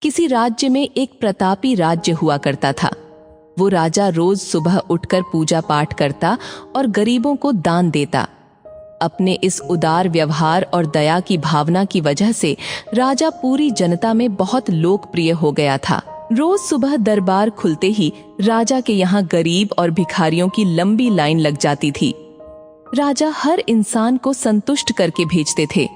किसी राज्य में एक प्रतापी राज्य हुआ करता था। वो राजा रोज सुबह उठकर पूजा पाठ करता और गरीबों को दान देता। अपने इस उदार व्यवहार और दया की भावना की वजह से राजा पूरी जनता में बहुत लोकप्रिय हो गया था। रोज सुबह दरबार खुलते ही राजा के यहाँ गरीब और भिखारियों की लंबी लाइन लग जाती थी। राजा हर इंसान को संतुष्ट करके भेजते थे।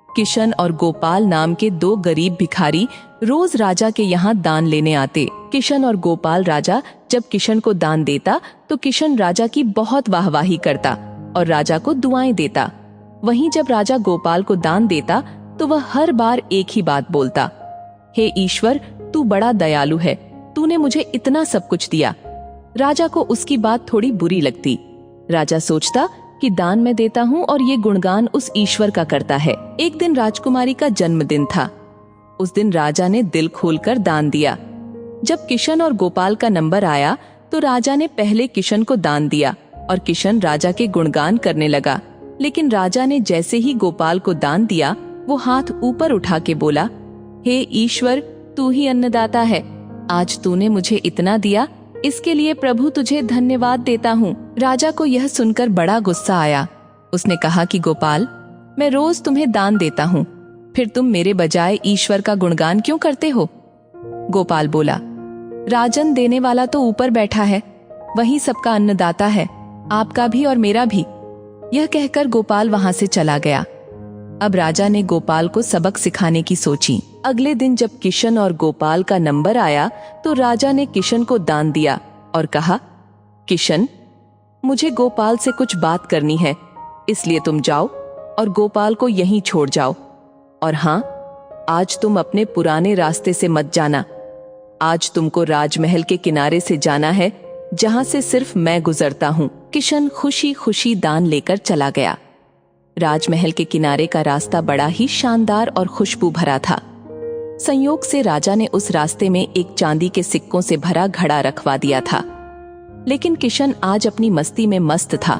किशन और गोपाल नाम के दो गरीब भिखारी रोज राजा के यहाँ दान लेने आते। किशन और गोपाल राजा जब किशन को दान देता तो किशन राजा की बहुत वाहवाही करता और राजा को दुआएं देता। वहीं जब राजा गोपाल को दान देता तो वह हर बार एक ही बात बोलता, हे ईश्वर, तू बड़ा दयालु है, तूने मुझे इतना सब कुछ दिया। राजा को उसकी बात थोड़ी बुरी लगती। राजा सोचता कि दान मैं देता हूँ और ये गुणगान उस ईश्वर का करता है। एक दिन राजकुमारी का जन्मदिन था। उस दिन राजा ने दिल खोलकर दान दिया। जब किशन और गोपाल का नंबर आया तो राजा ने पहले किशन को दान दिया और किशन राजा के गुणगान करने लगा। लेकिन राजा ने जैसे ही गोपाल को दान दिया वो हाथ ऊपर उठा के बोला, हे ईश्वर, तू ही अन्नदाता है। आज तूने मुझे इतना दिया, इसके लिए प्रभु तुझे धन्यवाद देता हूँ। राजा को यह सुनकर बड़ा गुस्सा आया। उसने कहा कि गोपाल, मैं रोज तुम्हें दान देता हूँ, फिर तुम मेरे बजाय ईश्वर का गुणगान क्यों करते हो? गोपाल बोला, राजन, देने वाला तो ऊपर बैठा है, वही सबका अन्नदाता है, आपका भी और मेरा भी। यह कहकर गोपाल वहां से चला गया। अब राजा ने गोपाल को सबक सिखाने की सोची। अगले दिन जब किशन और गोपाल का नंबर आया तो राजा ने किशन को दान दिया और कहा, किशन, मुझे गोपाल से कुछ बात करनी है, इसलिए तुम जाओ और गोपाल को यहीं छोड़ जाओ। और हाँ, आज तुम अपने पुराने रास्ते से मत जाना। आज तुमको राजमहल के किनारे से जाना है, जहां से सिर्फ मैं गुजरता हूँ। किशन खुशी खुशी दान लेकर चला गया। राजमहल के किनारे का रास्ता बड़ा ही शानदार और खुशबू भरा था। संयोग से राजा ने उस रास्ते में एक चांदी के सिक्कों से भरा घड़ा रखवा दिया था। लेकिन किशन आज अपनी मस्ती में मस्त था।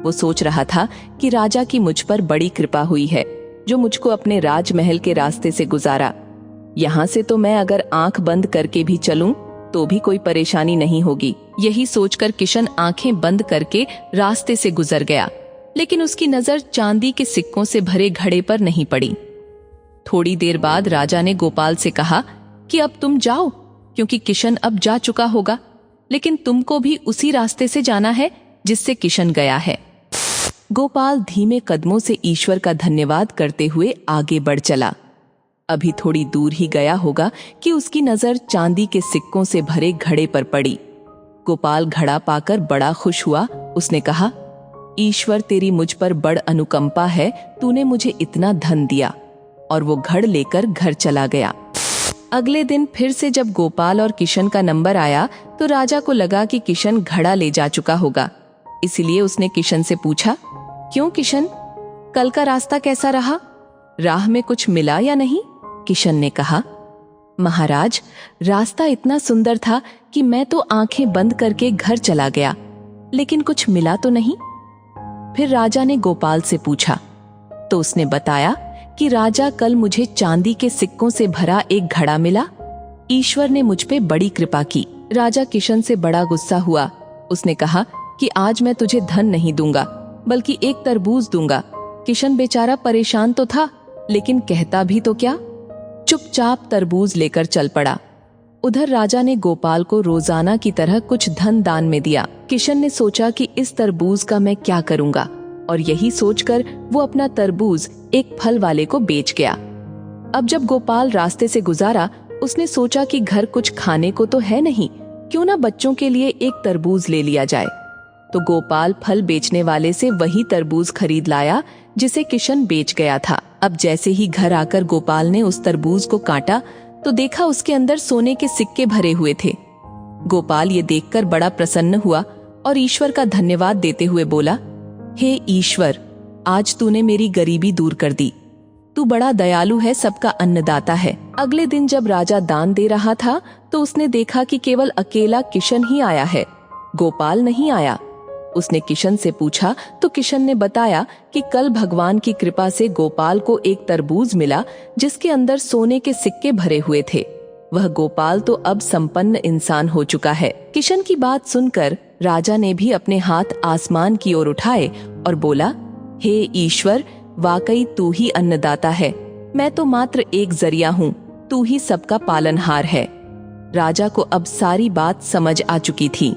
वो सोच रहा था कि राजा की मुझ पर बड़ी कृपा हुई है, जो मुझको अपने राजमहल के रास्ते से गुजारा। यहाँ से तो मैं अगर आंख बंद करके भी चलूं तो भी कोई परेशानी नहीं होगी। यही सोचकर किशन आंखें बंद करके रास्ते से गुजर गया। लेकिन उसकी नजर चांदी के सिक्कों से भरे घड़े पर नहीं पड़ी। थोड़ी देर बाद राजा ने गोपाल से कहा कि अब तुम जाओ, क्योंकि किशन अब जा चुका होगा, लेकिन तुमको भी उसी रास्ते से जाना है जिससे किशन गया है। गोपाल धीमे कदमों से ईश्वर का धन्यवाद करते हुए आगे बढ़ चला। अभी थोड़ी दूर ही गया होगा कि उसकी नजर चांदी के सिक्कों से भरे घड़े पर पड़ी। गोपाल घड़ा पाकर बड़ा खुश हुआ। उसने कहा, ईश्वर, तेरी मुझ पर बड़ अनुकंपा है, तूने मुझे इतना धन दिया। और वो घड़ लेकर घर चला गया। अगले दिन फिर से जब गोपाल और किशन का नंबर आया तो राजा को लगा कि किशन घड़ा ले जा चुका होगा। इसलिए उसने किशन से पूछा, क्यों किशन, कल का रास्ता कैसा रहा? राह में कुछ मिला या नहीं? किशन ने कहा, महाराज, रास्ता इतना सुंदर था कि मैं तो आंखें बंद करके घर चला गया, लेकिन कुछ मिला तो नहीं। फिर राजा ने गोपाल से पूछा तो उसने बताया कि राजा, कल मुझे चांदी के सिक्कों से भरा एक घड़ा मिला। ईश्वर ने मुझ पे बड़ी कृपा की। राजा किशन से बड़ा गुस्सा हुआ। उसने कहा कि आज मैं तुझे धन नहीं दूंगा, बल्कि एक तरबूज दूंगा। किशन बेचारा परेशान तो था, लेकिन कहता भी तो क्या, चुपचाप तरबूज लेकर चल पड़ा। उधर राजा ने गोपाल को रोजाना की तरह कुछ धन दान में दिया। किशन ने सोचा कि इस तरबूज का मैं क्या करूंगा, और यही सोचकर वो अपना तरबूज एक फल वाले को बेच गया। अब जब गोपाल रास्ते से गुजारा, उसने सोचा कि घर कुछ खाने को तो है नहीं, क्यों ना बच्चों के लिए एक तरबूज ले लिया जाए। तो गोपाल फल बेचने वाले से वही तरबूज खरीद लाया जिसे किशन बेच गया था। अब जैसे ही घर आकर गोपाल ने उस तरबूज को काटा तो देखा उसके अंदर सोने के सिक्के भरे हुए थे। गोपाल ये देखकर बड़ा प्रसन्न हुआ और ईश्वर का धन्यवाद देते हुए बोला, हे ईश्वर, आज तूने मेरी गरीबी दूर कर दी। तू बड़ा दयालु है, सबका अन्नदाता है। अगले दिन जब राजा दान दे रहा था तो उसने देखा कि केवल अकेला किशन ही आया है, गोपाल नहीं आया। उसने किशन से पूछा तो किशन ने बताया कि कल भगवान की कृपा से गोपाल को एक तरबूज मिला जिसके अंदर सोने के सिक्के भरे हुए थे। वह गोपाल तो अब संपन्न इंसान हो चुका है। किशन की बात सुनकर राजा ने भी अपने हाथ आसमान की ओर उठाए और बोला, हे ईश्वर, वाकई तू ही अन्नदाता है। मैं तो मात्र एक जरिया हूँ, तू ही सबका पालनहार है। राजा को अब सारी बात समझ आ चुकी थी।